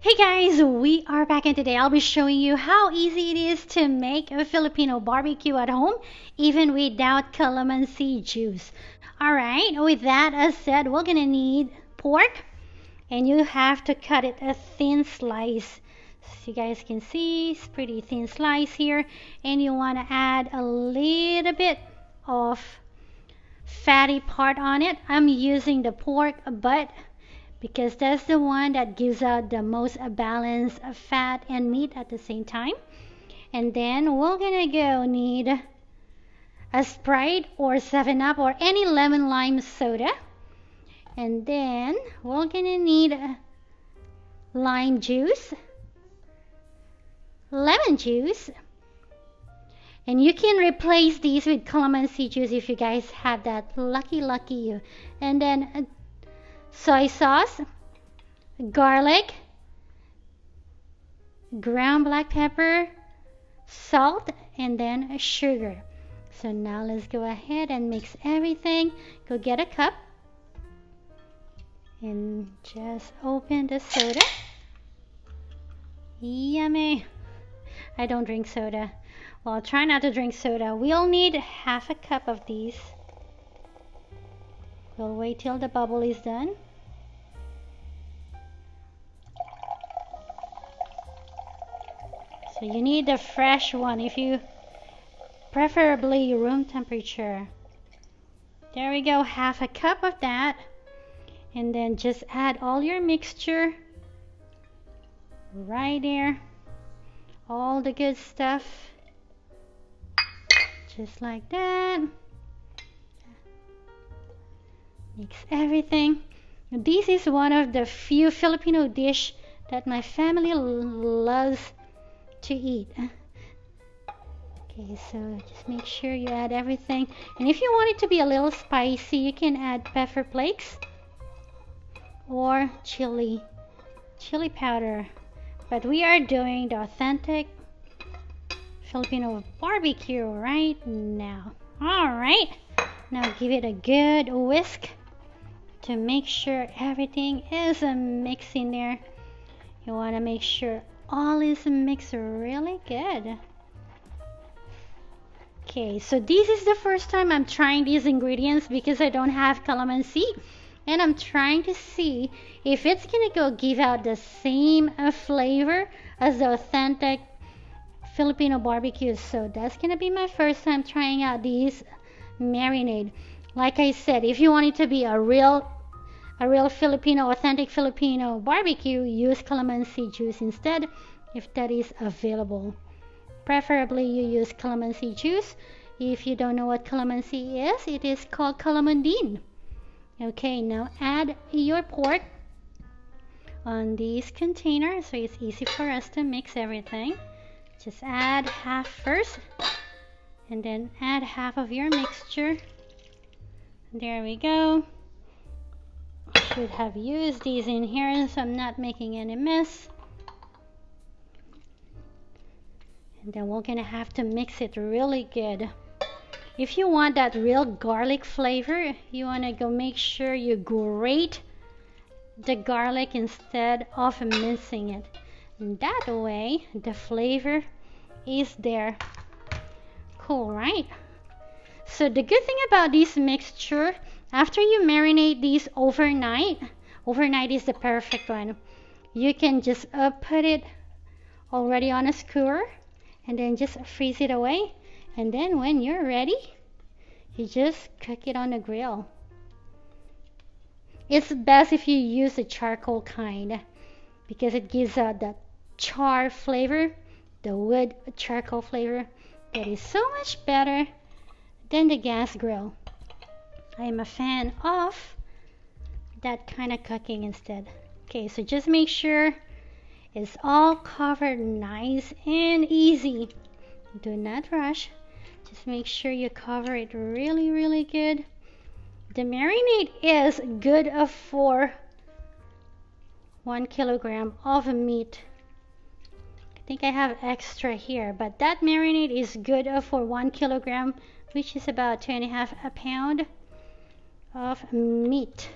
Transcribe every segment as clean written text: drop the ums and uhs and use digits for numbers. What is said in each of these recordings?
Hey guys, we are back, and today I'll be showing you how easy it is to make a Filipino barbecue at home even without calamansi juice. Alright, with that as said, we're gonna need pork, and you have to cut it a thin slice. So you guys can see it's pretty thin slice here, and you want to add a little bit of fatty part on it. I'm using the pork butt because that's the one that gives out the most balance of fat and meat at the same time. And then we're gonna go need a Sprite or 7-Up or any lemon lime soda. And then we're gonna need lime juice, lemon juice, and you can replace these with calamansi juice if you guys have that. Lucky you. And then soy sauce, garlic, ground black pepper, salt, and then sugar. So now let's go ahead and mix everything. Go get a cup and just open the soda. Yummy. I don't drink soda. Well, try not to drink soda. We'll need half a cup of these. We'll wait till the bubble is done. So you need the fresh one, if you preferably room temperature. There we go, half a cup of that. And then just add all your mixture right there. All the good stuff. Just like that. Mix everything. This is one of the few Filipino dish that my family loves to eat. Okay, so just make sure you add everything. And if you want it to be a little spicy, you can add pepper flakes or chili powder. But we are doing the authentic Filipino barbecue right now. Alright, now give it a good whisk to make sure everything is mixed in there. You want to make sure all is mixed really good. Okay, so this is the first time I'm trying these ingredients because I don't have calamansi, and I'm trying to see if it's gonna go give out the same flavor as the authentic Filipino barbecue. So that's gonna be my first time trying out these marinade. Like I said, if you want it to be a real Filipino, authentic Filipino barbecue, use calamansi juice instead if that is available. Preferably you use calamansi juice. If you don't know what calamansi is, it is called calamandin. Okay, now add your pork on this container so it's easy for us to mix everything. Just add half first and then add half of your mixture. There we go. Should have used these in here so I'm not making any mess. And then we're gonna have to mix it really good. If you want that real garlic flavor, you wanna go make sure you grate the garlic instead of mincing it. And that way the flavor is there. Cool, right? So the good thing about this mixture, after you marinate these overnight is the perfect one. You can just put it already on a skewer and then just freeze it away. And then when you're ready, you just cook it on the grill. It's best if you use the charcoal kind because it gives out that char flavor, the wood charcoal flavor that is so much better than the gas grill. I am a fan of that kind of cooking instead. Okay, so just make sure it's all covered nice and easy. Do not rush. Just make sure you cover it really good. The marinade is good for 1 kilogram of meat. I think I have extra here, but that marinade is good for 1 kilogram, which is about 2.5 pounds of meat.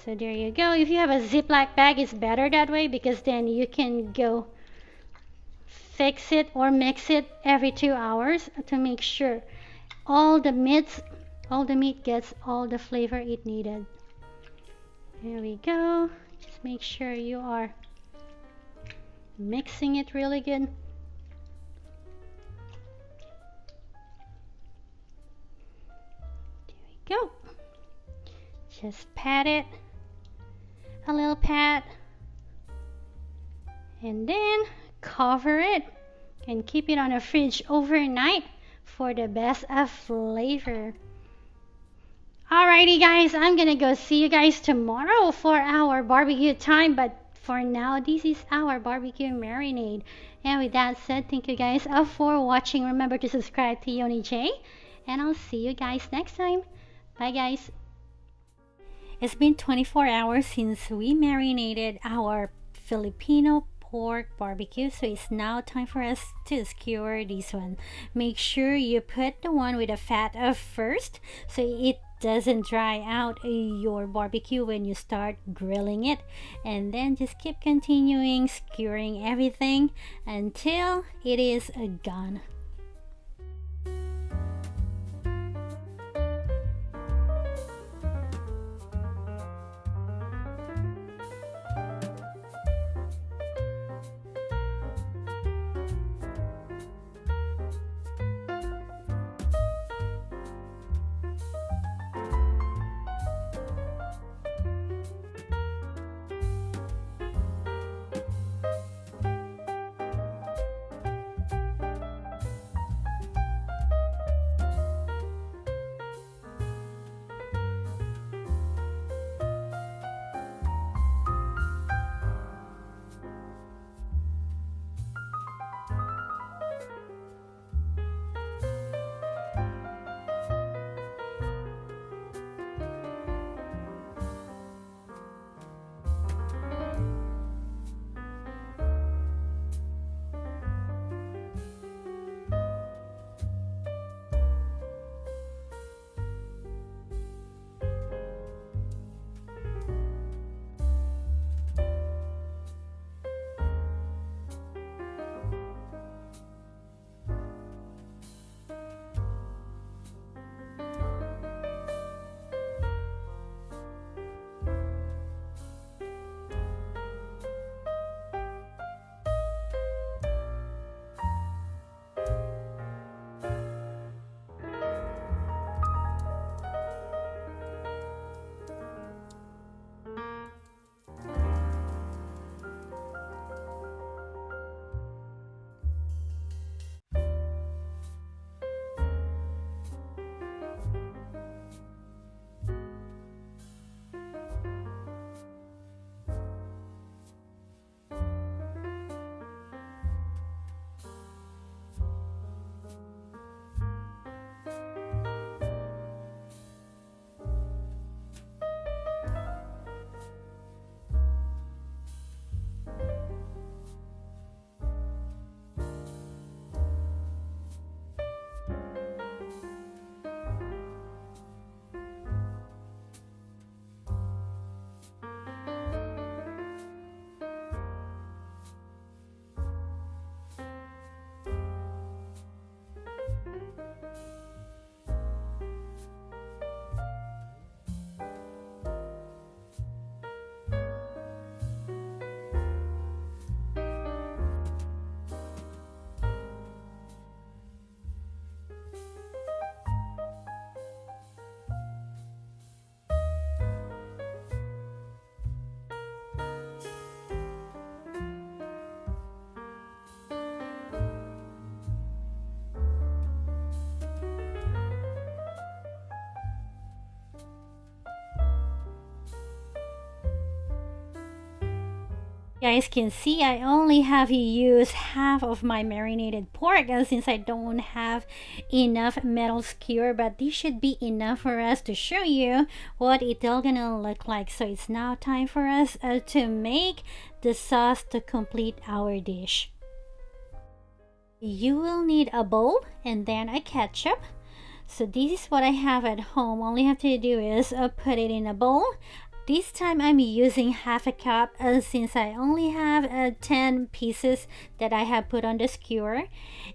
So there you go. If you have a Ziploc bag, it's better that way because then you can go fix it or mix it every 2 hours to make sure all the meat gets all the flavor it needed. There we go. Just make sure you are mixing it really good. There we go. Just pat it, a little pat, and then cover it and keep it on the fridge overnight for the best of flavor. Alrighty guys, I'm gonna go see you guys tomorrow for our barbecue time, but for now this is our barbecue marinade. And with that said, thank you guys for watching. Remember to subscribe to Yoni J, and I'll see you guys next time. Bye guys. It's been 24 hours since we marinated our Filipino pork barbecue, so it's now time for us to skewer this one. Make sure you put the one with the fat up first so it doesn't dry out your barbecue when you start grilling it, and then just keep continuing skewering everything until it is gone. You guys can see I only have used half of my marinated pork since I don't have enough metal skewer, but this should be enough for us to show you what it's all gonna look like. So it's now time for us to make the sauce to complete our dish. You will need a bowl and then a ketchup. So this is what I have at home. All you have to do is put it in a bowl, this time I'm using half a cup since I only have 10 pieces that I have put on the skewer.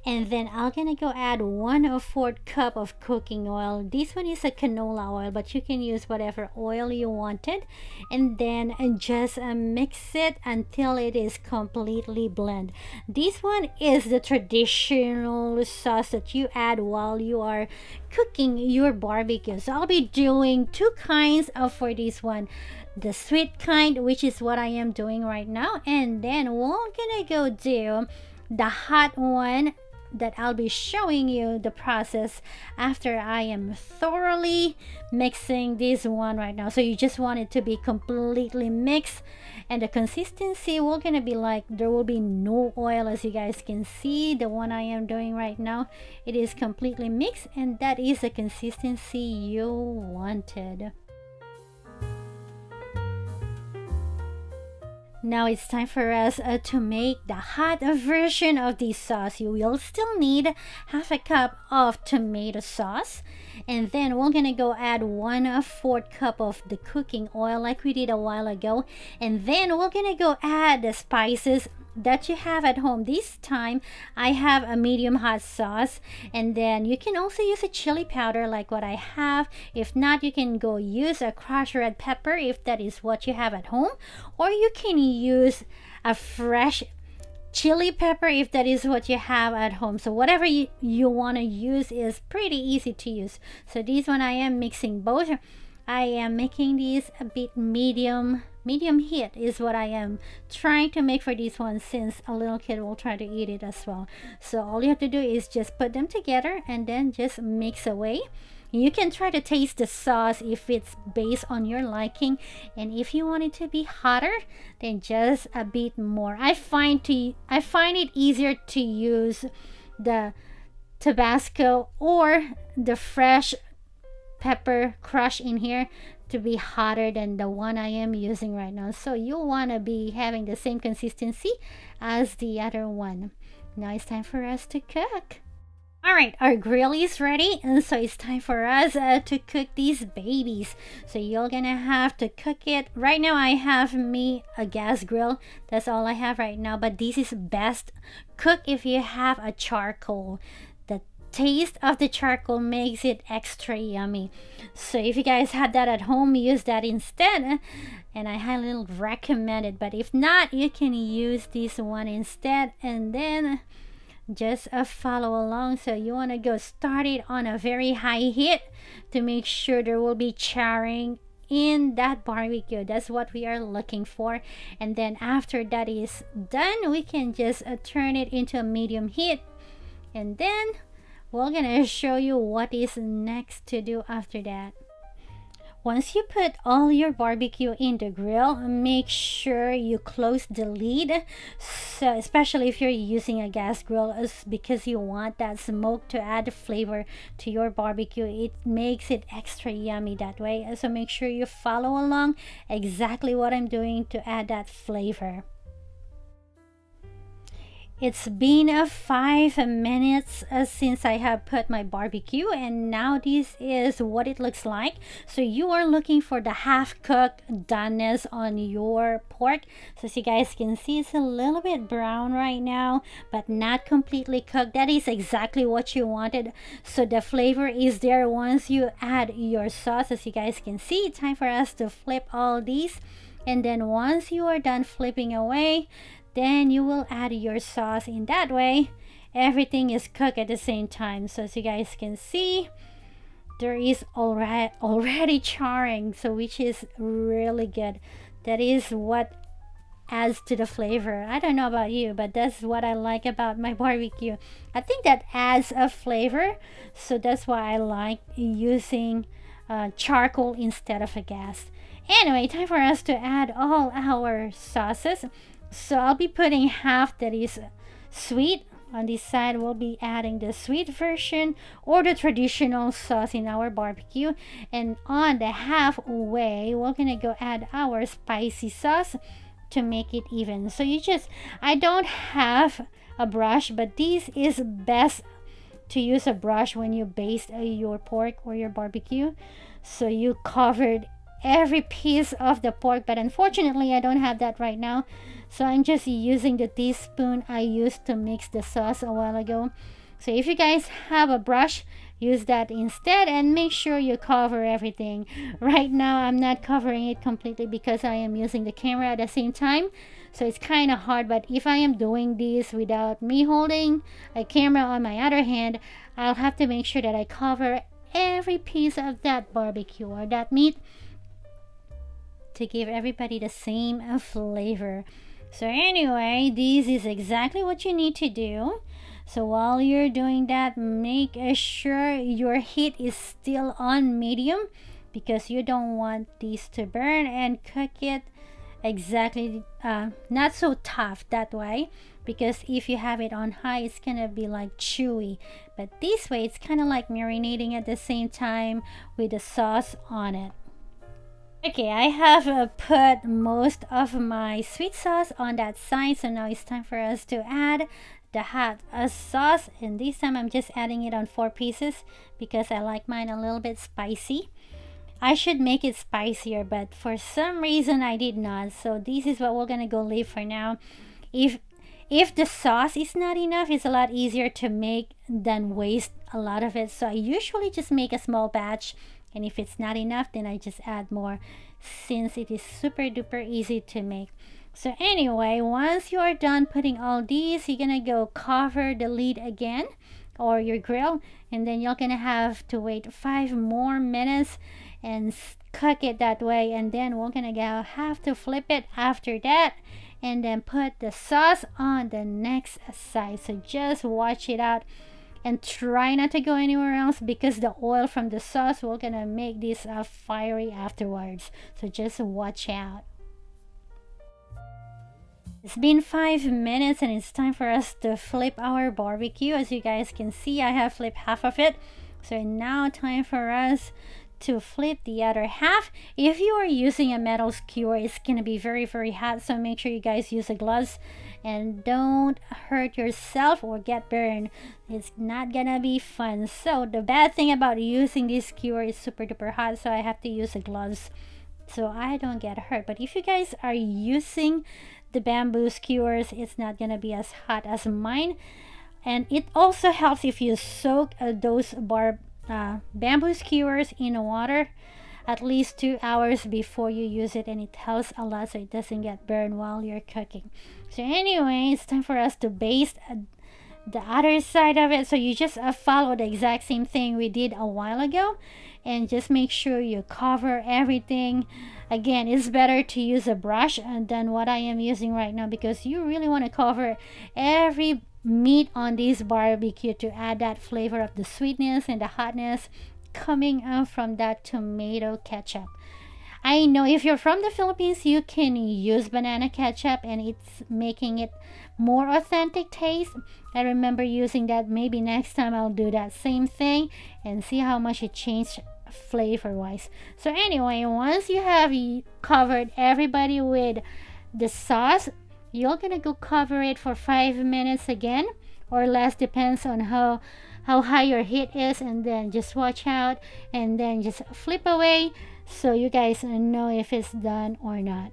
And then I'm gonna go add 1/4 cup of cooking oil. This one is a canola oil, but you can use whatever oil you wanted. And then just mix it until it is completely blend. This one is the traditional sauce that you add while you are cooking your barbecue. So I'll be doing two kinds of for this one, the sweet kind, which is what I am doing right now, and then we're gonna go do the hot one that I'll be showing you the process after I am thoroughly mixing this one right now. So you just want it to be completely mixed, and the consistency will gonna be like there will be no oil. As you guys can see, the one I am doing right now, it is completely mixed, and that is the consistency you wanted. Now it's time for us to make the hot version of this sauce. You will still need half a cup of tomato sauce, and then we're gonna go add 1/4 cup of the cooking oil like we did a while ago, and then we're gonna go add the spices that you have at home. This time I have a medium hot sauce, and then you can also use a chili powder like what I have. If not, you can go use a crushed red pepper if that is what you have at home, or you can use a fresh chili pepper if that is what you have at home. So whatever you want to use is pretty easy to use. So this one I am mixing both. I am making this a bit medium heat is what I am trying to make for this one, since a little kid will try to eat it as well. So all you have to do is just put them together and then just mix away. You can try to taste the sauce if it's based on your liking, and if you want it to be hotter, then just a bit more. I find it easier to use the Tabasco or the fresh pepper crush in here to be hotter than the one I am using right now. So you want to be having the same consistency as the other one. Now it's time for us to cook. Alright, our grill is ready, and so it's time for us to cook these babies. So you're gonna have to cook it. Right now I have me a gas grill. That's all I have right now, but this is best cook if you have a charcoal. The taste of the charcoal makes it extra yummy. So if you guys had that at home, use that instead, and I highly recommend it. But if not, you can use this one instead, and then just follow along. So you want to go start it on a very high heat to make sure there will be charring in that barbecue. That's what we are looking for. And then after that is done, we can just turn it into a medium heat, and then we're gonna show you what is next to do after that. Once you put all your barbecue in the grill, make sure you close the lid. So especially if you're using a gas grill, is because you want that smoke to add flavor to your barbecue. It makes it extra yummy that way. So make sure you follow along exactly what I'm doing to add that flavor. It's been 5 minutes since I have put my barbecue, and now this is what it looks like. So you are looking for the half cooked doneness on your pork. So as you guys can see, it's a little bit brown right now, but not completely cooked. That is exactly what you wanted. So the flavor is there once you add your sauce. As you guys can see, time for us to flip all these, and then once you are done flipping away, then you will add your sauce. In that way everything is cooked at the same time. So as you guys can see, there is already charring, so which is really good. That is what adds to the flavor. I don't know about you, but that's what I like about my barbecue. I think that adds a flavor, so that's why I like using charcoal instead of a gas. Anyway, time for us to add all our sauces. So I'll be putting half that is sweet. On this side, we'll be adding the sweet version or the traditional sauce in our barbecue. And on the halfway, we're gonna go add our spicy sauce to make it even. So I don't have a brush, but this is best to use a brush when you baste your pork or your barbecue. So you covered every piece of the pork, but unfortunately I don't have that right now, so I'm just using the teaspoon I used to mix the sauce a while ago. So if you guys have a brush, use that instead, and make sure you cover everything. Right now I'm not covering it completely because I am using the camera at the same time, so it's kind of hard. But if I am doing this without me holding a camera on my other hand, I'll have to make sure that I cover every piece of that barbecue or that meat to give everybody the same flavor. So anyway, this is exactly what you need to do. So while you're doing that, make sure your heat is still on medium, because you don't want these to burn, and cook it exactly not so tough that way, because if you have it on high, it's gonna be like chewy. But this way, it's kind of like marinating at the same time with the sauce on it. Okay, I have put most of my sweet sauce on that side, so now it's time for us to add the hot sauce, and this time I'm just adding it on 4 pieces because I like mine a little bit spicy. I should make it spicier, but for some reason I did not, so this is what we're gonna go leave for now. If the sauce is not enough, it's a lot easier to make than waste a lot of it, so I usually just make a small batch, and if it's not enough, then I just add more, since it is super duper easy to make. So anyway, once you are done putting all these, you're gonna go cover the lid again, or your grill, and then you're gonna have to wait 5 more minutes and cook it that way. And then we're gonna have to flip it after that, and then put the sauce on the next side. So just watch it out and try not to go anywhere else, because the oil from the sauce will gonna make this fiery afterwards. So just watch out. It's been 5 minutes and it's time for us to flip our barbecue. As you guys can see, I have flipped half of it. So now time for us to flip the other half. If you are using a metal skewer, it's gonna be very hot, so make sure you guys use the gloves and don't hurt yourself or get burned. It's not gonna be fun. So the bad thing about using this skewer is super duper hot, so I have to use the gloves so I don't get hurt. But if you guys are using the bamboo skewers, it's not gonna be as hot as mine. And it also helps if you soak those bamboo skewers in water at least 2 hours before you use it, and it helps a lot so it doesn't get burned while you're cooking. So anyway, it's time for us to baste the other side of it. So you just follow the exact same thing we did a while ago, and just make sure you cover everything. Again, it's better to use a brush than what I am using right now, because you really want to cover every meat on this barbecue to add that flavor of the sweetness and the hotness coming out from that tomato ketchup. I know if you're from the Philippines, you can use banana ketchup and it's making it more authentic taste. I remember using that. Maybe next time I'll do that same thing and see how much it changed flavor wise. So anyway, once you have covered everybody with the sauce, you're gonna go cover it for 5 minutes again, or less, depends on how high your heat is, and then just watch out and then just flip away so you guys know if it's done or not.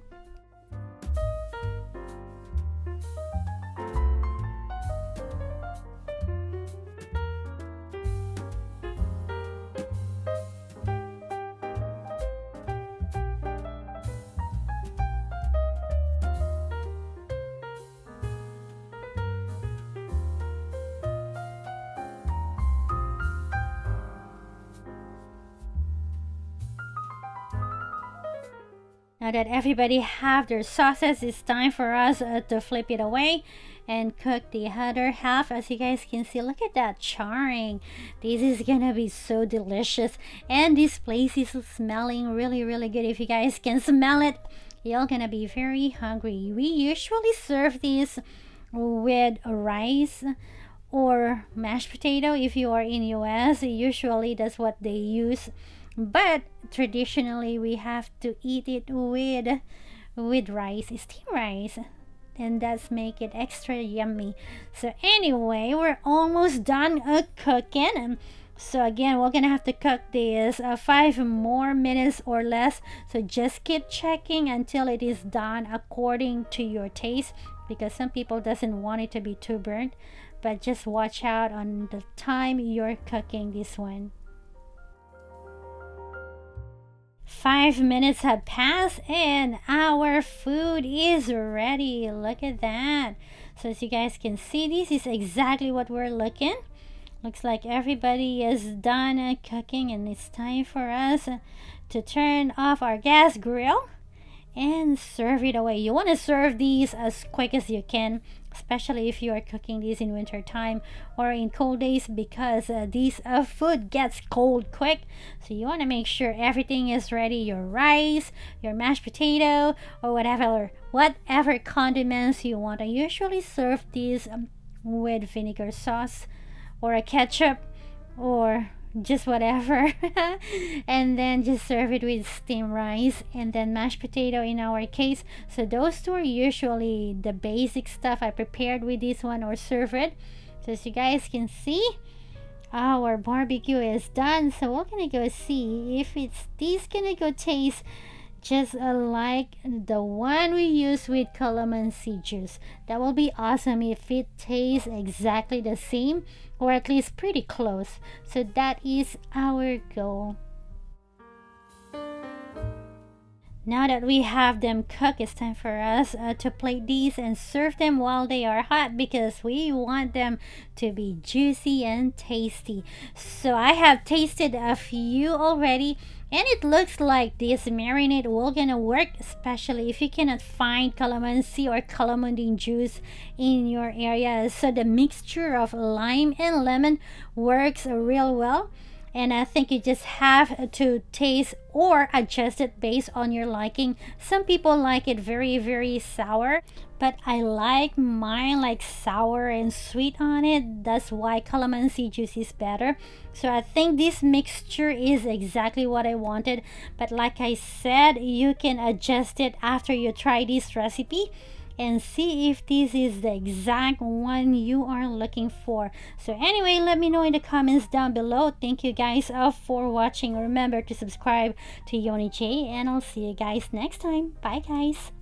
Now that everybody have their sauces, it's time for us to flip it away and cook the other half. As you guys can see, look at that charring. This is gonna be so delicious, and this place is smelling really good. If you guys can smell it, you're gonna be very hungry. We usually serve this with rice or mashed potato. If you are in US, usually that's what they use, but traditionally we have to eat it with rice, steamed rice, and that's make it extra yummy. So anyway, we're almost done cooking. So again, we're gonna have to cook this 5 more minutes or less. So just keep checking until it is done according to your taste, because some people doesn't want it to be too burnt. But just watch out on the time you're cooking this one. 5 minutes have passed and our food is ready. Look at that. So as you guys can see, this is exactly what we're looking. Looks like everybody is done cooking, and it's time for us to turn off our gas grill and serve it away. You want to serve these as quick as you can, especially if you are cooking these in winter time or in cold days, because these food gets cold quick. So you want to make sure everything is ready, your rice, your mashed potato, or whatever condiments you want. I usually serve these with vinegar sauce or a ketchup or just whatever and then just serve it with steamed rice and then mashed potato in our case. So those two are usually the basic stuff I prepared with this one or serve it. So as you guys can see, our barbecue is done. So we're gonna go see if this gonna go taste just like the one we use with calamansi juice. That will be awesome if it tastes exactly the same, or at least pretty close. So that is our goal. Now that we have them cooked, it's time for us to plate these and serve them while they are hot, because we want them to be juicy and tasty. So I have tasted a few already, and it looks like this marinade will gonna work, especially if you cannot find calamansi or calamondin juice in your area. So the mixture of lime and lemon works real well. And I think you just have to taste or adjust it based on your liking. Some people like it very, very sour, but I like mine like sour and sweet on it. That's why calamansi juice is better. So I think this mixture is exactly what I wanted. But like I said, you can adjust it after you try this recipe and see if this is the exact one you are looking for. So anyway, let me know in the comments down below. Thank you guys for watching. Remember to subscribe to Yoni J, and I'll see you guys next time. Bye guys.